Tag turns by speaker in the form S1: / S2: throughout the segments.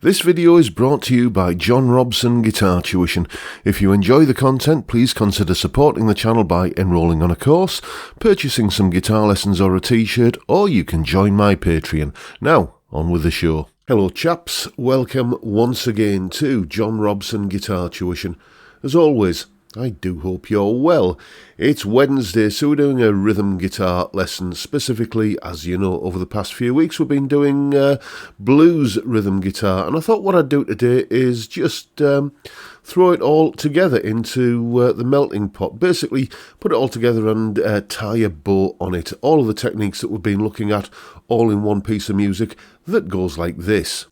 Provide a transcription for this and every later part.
S1: This video is brought to you by John Robson Guitar Tuition. If you enjoy the content, please consider supporting the channel by enrolling on a course, purchasing some guitar lessons or a t-shirt, or you can join my Patreon. Now, on with the show. Hello chaps, welcome once again to John Robson Guitar Tuition. As always, I do hope you're well. It's Wednesday, so we're doing a rhythm guitar lesson. Specifically, as you know, over the past few weeks we've been doing blues rhythm guitar, and I thought what I'd do today is just throw it all together into the melting pot. Basically, put it all together and tie a bow on it. All of the techniques that we've been looking at, all in one piece of music that goes like this.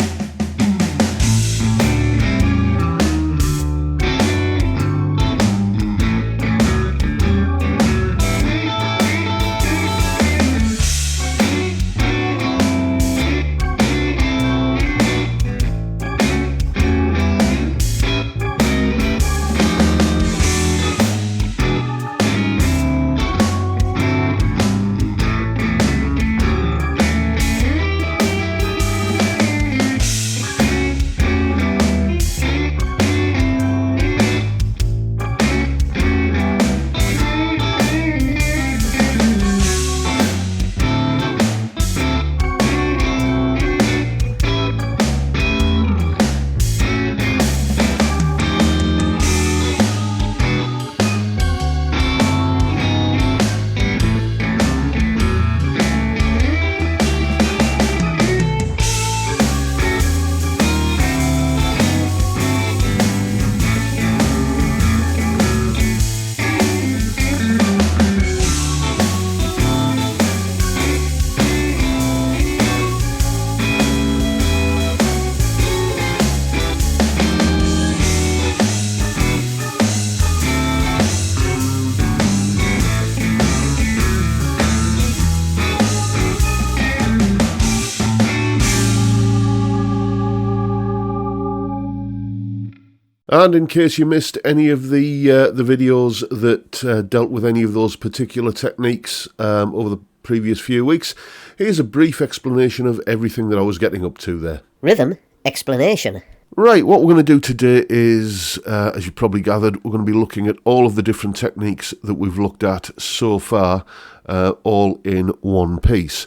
S1: And in case you missed any of the videos that dealt with any of those particular techniques over the previous few weeks, here's a brief explanation of everything that I was getting up to there.
S2: Rhythm explanation.
S1: Right, what we're going to do today is, as you probably gathered, we're going to be looking at all of the different techniques that we've looked at so far, all in one piece.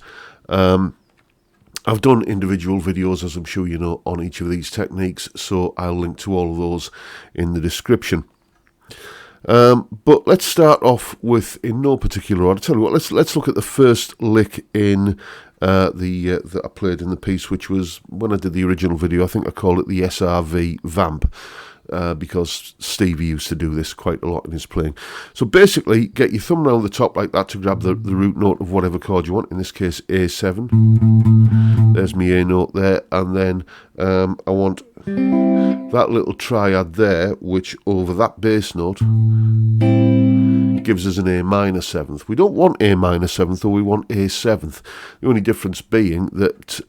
S1: I've done individual videos, as I'm sure you know, on each of these techniques, so I'll link to all of those in the description. But let's start off with, in no particular order, tell you what, let's look at the first lick in that I played in the piece, which was when I did the original video. I think I called it the SRV Vamp, because Stevie used to do this quite a lot in his playing. So basically, get your thumb around the top like that to grab the root note of whatever chord you want, in this case A7. There's my A note there, and then I want that little triad there, which over that bass note gives us an A minor 7th. We don't want A minor 7th, or we want A 7th. The only difference being that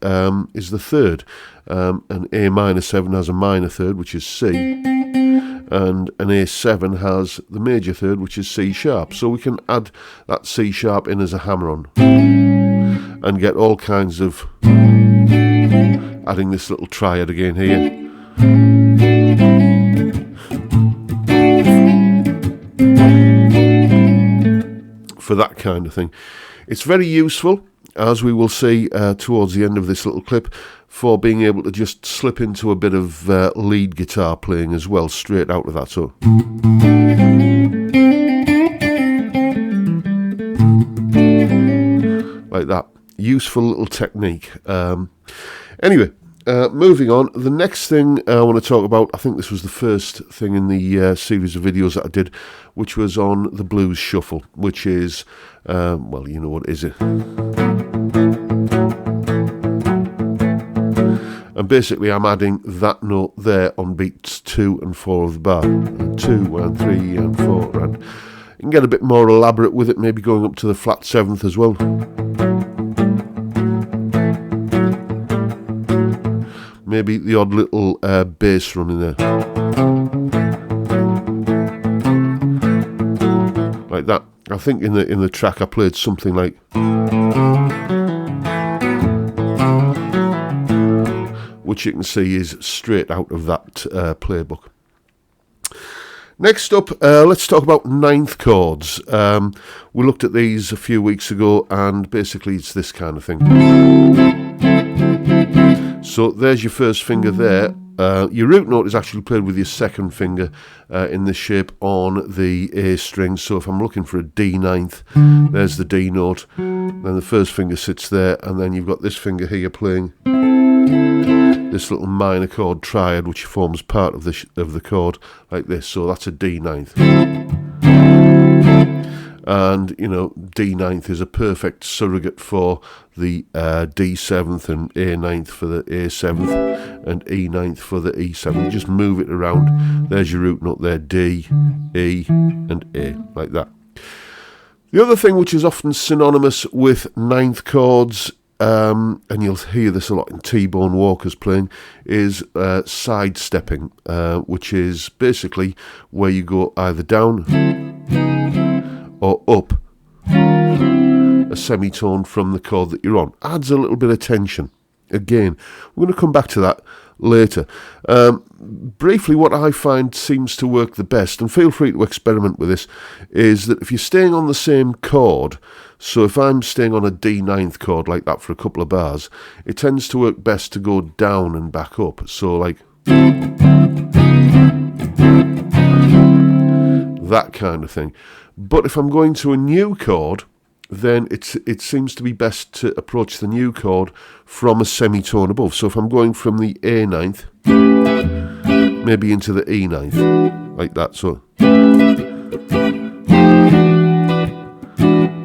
S1: is the third. An A minor 7 has a minor third, which is C, and an A7 has the major third, which is C sharp. So we can add that C sharp in as a hammer-on and get all kinds of, adding this little triad again here. For that kind of thing. It's very useful, as we will see towards the end of this little clip, for being able to just slip into a bit of lead guitar playing as well, straight out of that. So like that. Useful little technique. Anyway, moving on, the next thing I want to talk about, I think this was the first thing in the series of videos that I did, which was on the blues shuffle, which is, well, you know what is it? And basically I'm adding that note there on beats 2 and 4 of the bar. 2 and 3 and 4, and you can get a bit more elaborate with it, maybe going up to the flat 7th as well. Maybe the odd little bass run in there. Like that. I think in the track I played something like which you can see is straight out of that playbook. Next up, let's talk about ninth chords. We looked at these a few weeks ago, and basically it's this kind of thing. So there's your first finger there. Your root note is actually played with your second finger in this shape on the A string. So if I'm looking for a D ninth, there's the D note. Then the first finger sits there, and then you've got this finger here playing this little minor chord triad, which forms part of the chord like this. So that's a D ninth. And, you know, D ninth is a perfect surrogate for the D seventh, and A ninth for the A seventh, and E ninth for the E seventh. Just move it around. There's your root note there, D, E, and A, like that. The other thing which is often synonymous with ninth chords, and you'll hear this a lot in T-Bone Walker's playing, is sidestepping, which is basically where you go either down or up a semitone from the chord that you're on. Adds a little bit of tension. Again, we're going to come back to that later. Briefly, what I find seems to work the best, and feel free to experiment with this, is that if you're staying on the same chord, so if I'm staying on a D ninth chord like that for a couple of bars, it tends to work best to go down and back up. So like that kind of thing. But if I'm going to a new chord, then it seems to be best to approach the new chord from a semitone above. So if I'm going from the A ninth, maybe into the E ninth, like that. So,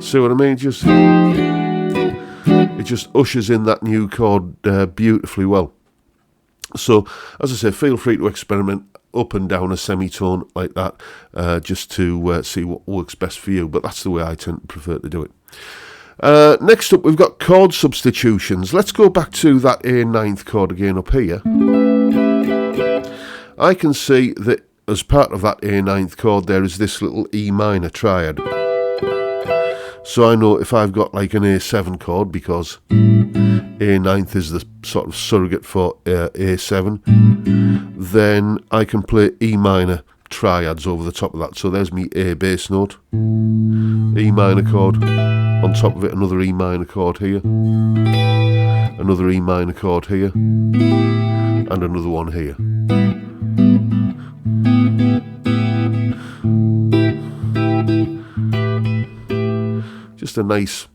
S1: see what I mean? It just ushers in that new chord beautifully well. So, as I say, feel free to experiment up and down a semitone like that, just to see what works best for you. But that's the way I tend to prefer to do it. Next up, we've got chord substitutions. Let's go back to that A ninth chord again up here. I can see that as part of that A ninth chord there is this little E minor triad. So I know if I've got like an A7 chord, because A ninth is the sort of surrogate for A7, then I can play E minor triads over the top of that. So there's me A bass note, E minor chord, on top of it another E minor chord here, another E minor chord here, and another one here. Just a nice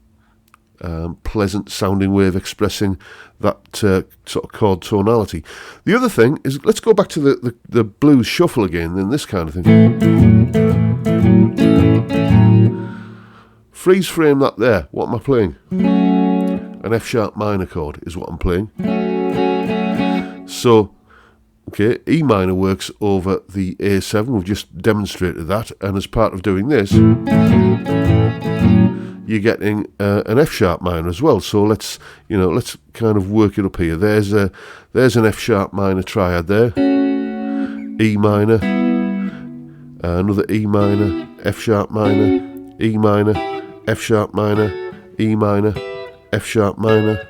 S1: pleasant sounding way of expressing that sort of chord tonality. The other thing is, let's go back to the blues shuffle again, then this kind of thing. Freeze frame that there. What am I playing? An F sharp minor chord is what I'm playing. So, okay, E minor works over the A7. We've just demonstrated that, and as part of doing this, you're getting an F sharp minor as well. So let's kind of work it up here. There's an F sharp minor triad there, E minor, another E minor, F sharp minor, E minor, F sharp minor, E minor, F sharp minor.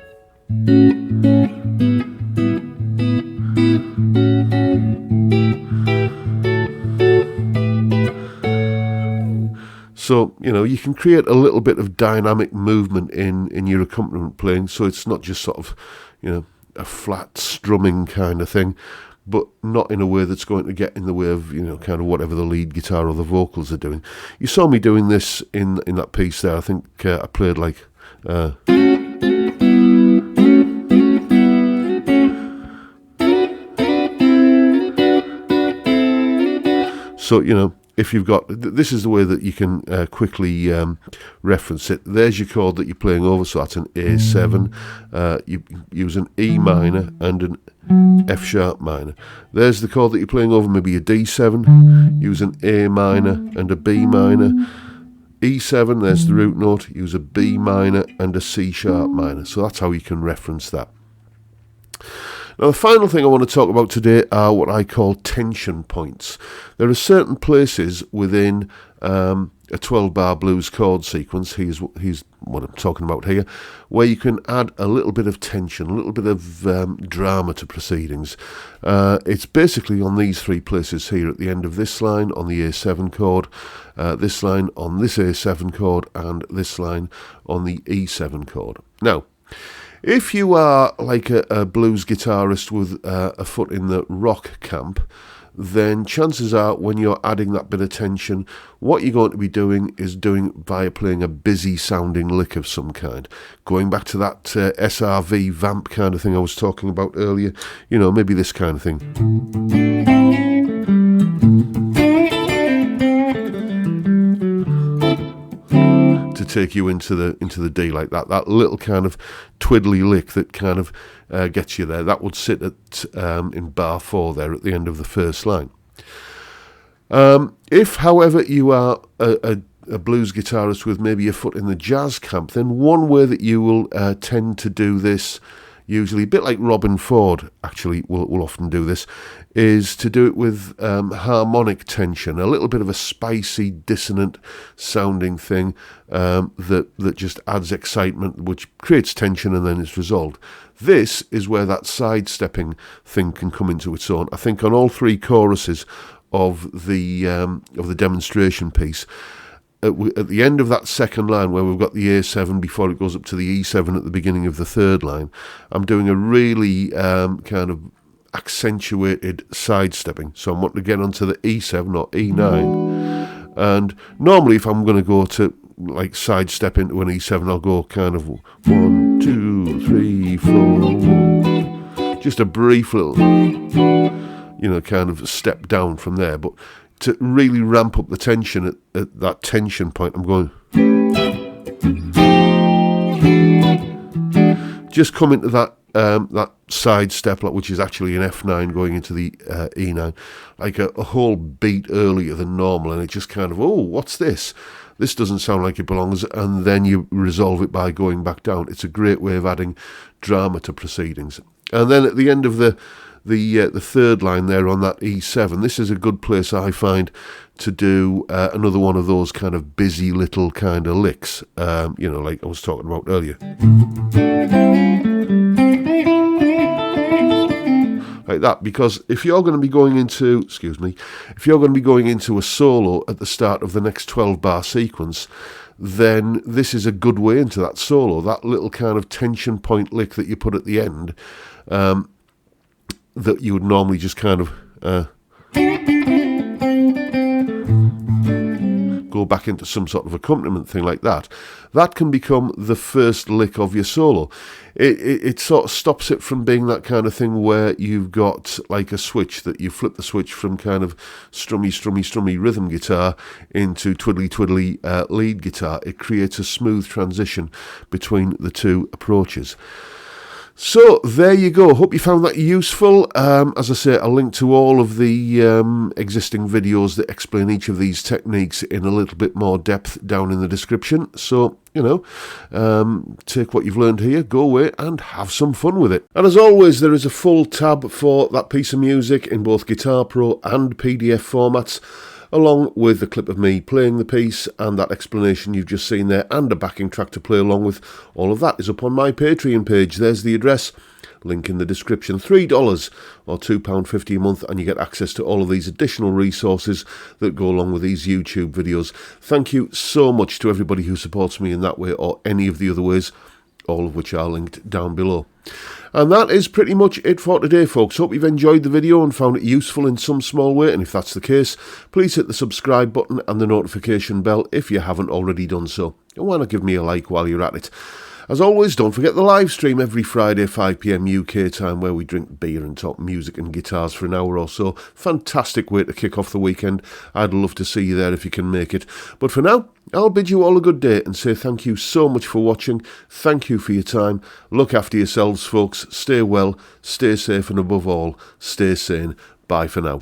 S1: So, you can create a little bit of dynamic movement in your accompaniment playing, so it's not just sort of, a flat strumming kind of thing, but not in a way that's going to get in the way of, kind of whatever the lead guitar or the vocals are doing. You saw me doing this in that piece there. I think I played like... So, if you've got, this is the way that you can quickly reference it. There's your chord that you're playing over, so that's an A7. You use an E minor and an F sharp minor. There's the chord that you're playing over, maybe a D7. Use an A minor and a B minor. E7, there's the root note. Use a B minor and a C sharp minor. So that's how you can reference that. Now, the final thing I want to talk about today are what I call tension points. There are certain places within a a 12-bar blues chord sequence. Here's what I'm talking about here, where you can add a little bit of tension, a little bit of drama to proceedings. It's basically on these three places here at the end of this line on the A7 chord, this line on this A7 chord, and this line on the E7 chord. Now, if you are like a blues guitarist with a foot in the rock camp, then chances are when you're adding that bit of tension, what you're going to be doing is via playing a busy sounding lick of some kind. Going back to that SRV vamp kind of thing I was talking about earlier, you know, maybe this kind of thing. To take you into the D like that. That little kind of twiddly lick that kind of gets you there. That would sit at in bar 4 there at the end of the first line. If, however, you are a blues guitarist with maybe a foot in the jazz camp, then one way that you will tend to do this, usually a bit like Robin Ford actually will often do this, is to do it with harmonic tension, a little bit of a spicy, dissonant sounding thing that just adds excitement, which creates tension and then is resolved. This is where that sidestepping thing can come into its own. I think on all three choruses of the demonstration piece, at the end of that second line where we've got the A7 before it goes up to the E7 at the beginning of the third line, I'm doing a really kind of accentuated sidestepping. So I'm wanting to get onto the E7 or E9. And normally if I'm going to go to like sidestep into an E7, I'll go kind of 1, 2, 3, 4. Just a brief little, you know, kind of step down from there. But to really ramp up the tension at that tension point, I'm going. Just come into that side step, which is actually an F9 going into the E9, like a whole beat earlier than normal, and it just kind of, oh, what's this? This doesn't sound like it belongs, and then you resolve it by going back down. It's a great way of adding drama to proceedings. And then at the end of the third line there on that E7, this is a good place, I find, to do another one of those kind of busy little kind of licks, you know, like I was talking about earlier. Like that, because if you're going to be going into, a solo at the start of the next 12-bar sequence, then this is a good way into that solo, that little kind of tension point lick that you put at the end, that you would normally just kind of go back into some sort of accompaniment thing like that. That can become the first lick of your solo. It sort of stops it from being that kind of thing where you've got like a switch that you flip the switch from kind of strummy rhythm guitar into twiddly lead guitar. It creates a smooth transition between the two approaches. So there you go. Hope you found that useful. As I say, I'll link to all of the existing videos that explain each of these techniques in a little bit more depth down in the description. So, you know, take what you've learned here, go away and have some fun with it. And as always, there is a full tab for that piece of music in both Guitar Pro and PDF formats, along with the clip of me playing the piece and that explanation you've just seen there, and a backing track to play along with. All of that is up on my Patreon page. There's the address, link in the description. $3 or £2.50 a month, and you get access to all of these additional resources that go along with these YouTube videos. Thank you so much to everybody who supports me in that way or any of the other ways, all of which are linked down below. And that is pretty much it for today, folks. Hope you've enjoyed the video and found it useful in some small way, and if that's the case, please hit the subscribe button and the notification bell if you haven't already done so. And why not give me a like while you're at it? As always, don't forget the live stream every Friday, 5 PM UK time, where we drink beer and talk music and guitars for an hour or so. Fantastic way to kick off the weekend. I'd love to see you there if you can make it. But for now, I'll bid you all a good day and say thank you so much for watching. Thank you for your time. Look after yourselves, folks. Stay well, stay safe, and above all, stay sane. Bye for now.